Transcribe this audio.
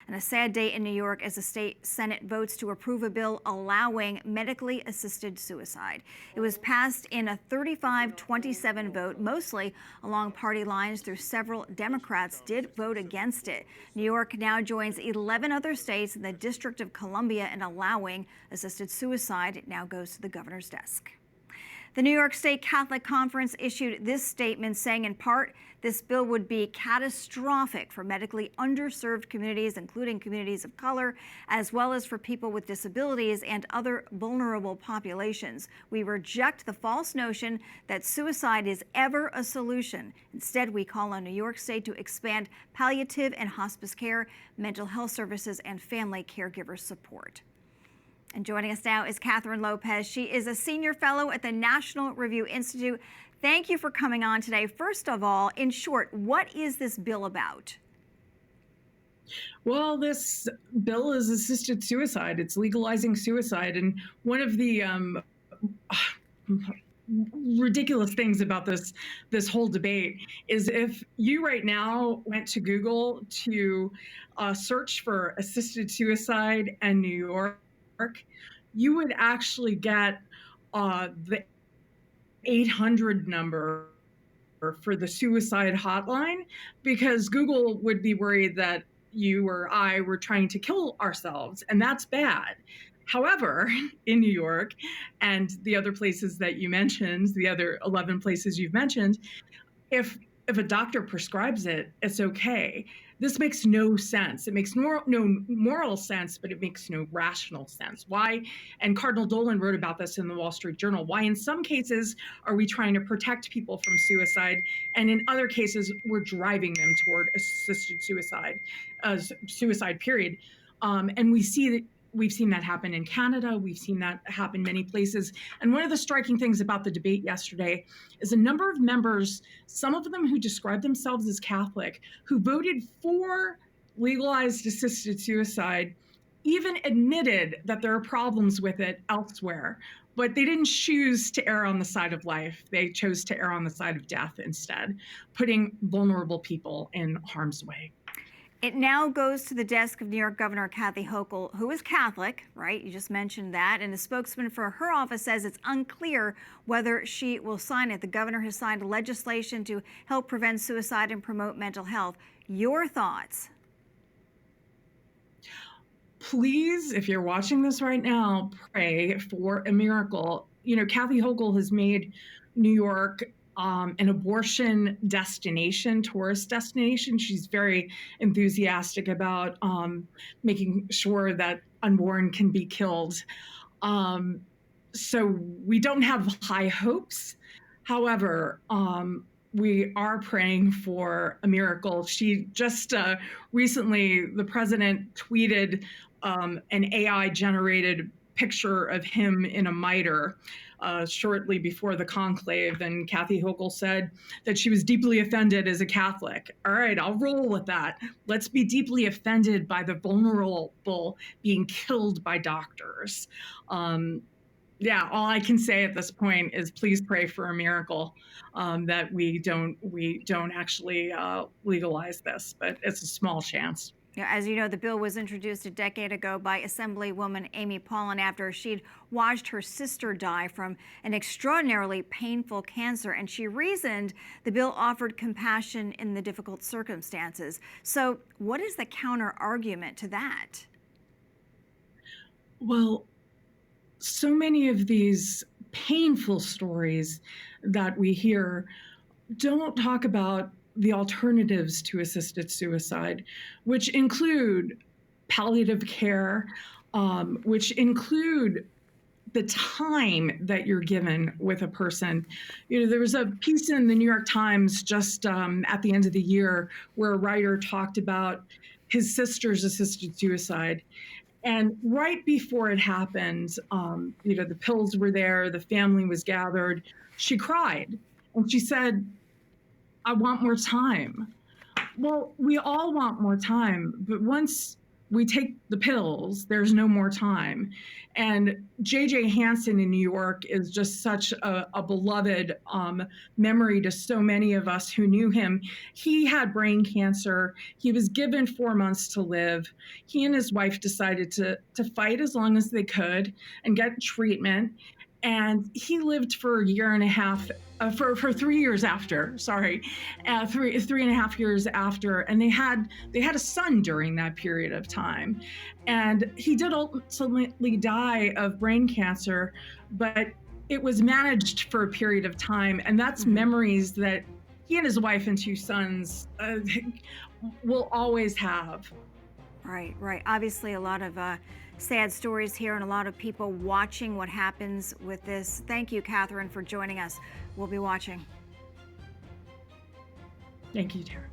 And a sad day in New York as the state Senate votes to approve a bill allowing medically assisted suicide. It was passed in a 35-27 vote, mostly along party lines, though several Democrats did vote against it. New York now joins 11 other states in the District of Columbia in allowing assisted suicide. It now goes to the governor's desk. The New York State Catholic Conference issued this statement saying, in part, this bill would be catastrophic for medically underserved communities, including communities of color, as well as for people with disabilities and other vulnerable populations. We reject the false notion that suicide is ever a solution. Instead, we call on New York State to expand palliative and hospice care, mental health services, and family caregiver support. And joining us now is Kathryn Lopez. She is a senior fellow at the National Review Institute. Thank you for coming on today. First of all, in short, what is this bill about? Well, this bill is assisted suicide. It's legalizing suicide. And one of the ridiculous things about this whole debate is if you right now went to Google to search for assisted suicide in New York, you would actually get the 800 number for the suicide hotline, because Google would be worried that you or I were trying to kill ourselves, and that's bad. However, in New York and the other places that you mentioned, the other 11 places you've mentioned, if a doctor prescribes it, it's okay. This makes no sense. It makes no moral sense, but it makes no rational sense. Why? And Cardinal Dolan wrote about this in the Wall Street Journal. Why in some cases are we trying to protect people from suicide, and in other cases we're driving them toward assisted suicide, period. And we've seen that happen in Canada. We've seen that happen many places. And one of the striking things about the debate yesterday is a number of members, some of them who describe themselves as Catholic, who voted for legalized assisted suicide, even admitted that there are problems with it elsewhere. But they didn't choose to err on the side of life. They chose to err on the side of death instead, putting vulnerable people in harm's way. It now goes to the desk of New York Governor Kathy Hochul, who is Catholic, right? You just mentioned that. And a spokesman for her office says it's unclear whether she will sign it. The governor has signed legislation to help prevent suicide and promote mental health. Your thoughts? Please, if you're watching this right now, pray for a miracle. You know, Kathy Hochul has made New York an abortion destination, tourist destination. She's very enthusiastic about making sure that unborn can be killed. So we don't have high hopes. However, we are praying for a miracle. She just recently, the president tweeted an AI-generated picture of him in a mitre shortly before the conclave, and Kathy Hochul said that she was deeply offended as a Catholic. All right, I'll roll with that. Let's be deeply offended by the vulnerable being killed by doctors. Yeah, all I can say at this point is please pray for a miracle that we don't actually legalize this, but it's a small chance. Yeah, as you know, the bill was introduced a decade ago by Assemblywoman Amy Paulin after she'd watched her sister die from an extraordinarily painful cancer, and she reasoned the bill offered compassion in the difficult circumstances. So what is the counter argument to that? Well, so many of these painful stories that we hear don't talk about the alternatives to assisted suicide, which include palliative care, which include the time that you're given with a person. You know, there was a piece in the New York Times just at the end of the year where a writer talked about his sister's assisted suicide. And right before it happened, you know, the pills were there, the family was gathered. She cried and she said, "I want more time." Well, we all want more time, but once we take the pills, there's no more time. And J.J. Hansen in New York is just such a beloved memory to so many of us who knew him. He had brain cancer. He was given 4 months to live. He and his wife decided to fight as long as they could and get treatment. And he lived for a year and a half, for 3 years after, sorry, 3.5 years after, and they had a son during that period of time. And he did ultimately die of brain cancer, but it was managed for a period of time, and that's memories that he and his wife and 2 sons will always have. Right, right. Obviously, a lot of sad stories here and a lot of people watching what happens with this. Thank you, Kathryn, for joining us. We'll be watching. Thank you, Tara.